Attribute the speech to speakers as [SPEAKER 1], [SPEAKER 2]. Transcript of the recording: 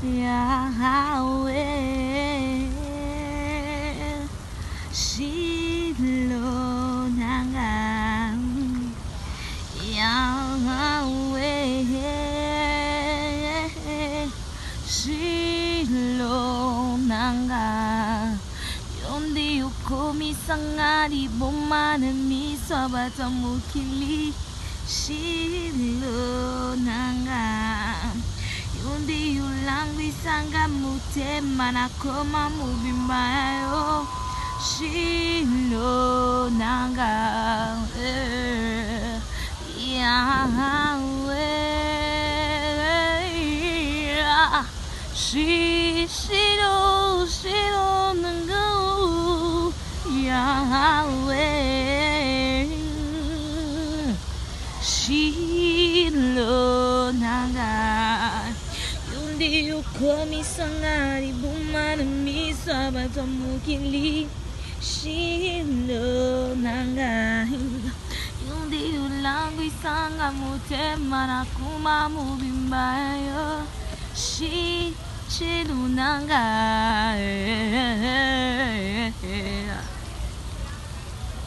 [SPEAKER 1] Yahweh, Shilo, nanga, Yahweh, Shilo, nanga. Yondi ukomi sangari bomane miswa batamukili. Shilo, nanga. Yundi yulangi sanga mute manakoma mubimbayo. Shilo, nanga, Yahweh, Shilo, Shilo, nanga, Yahweh, Shilo, nanga. Yundi yukomi sangari bumana misa batamukili. Shilo, nanga. Yundi yulangi sanga mute manakuma mubimbayo. Shilo, nanga.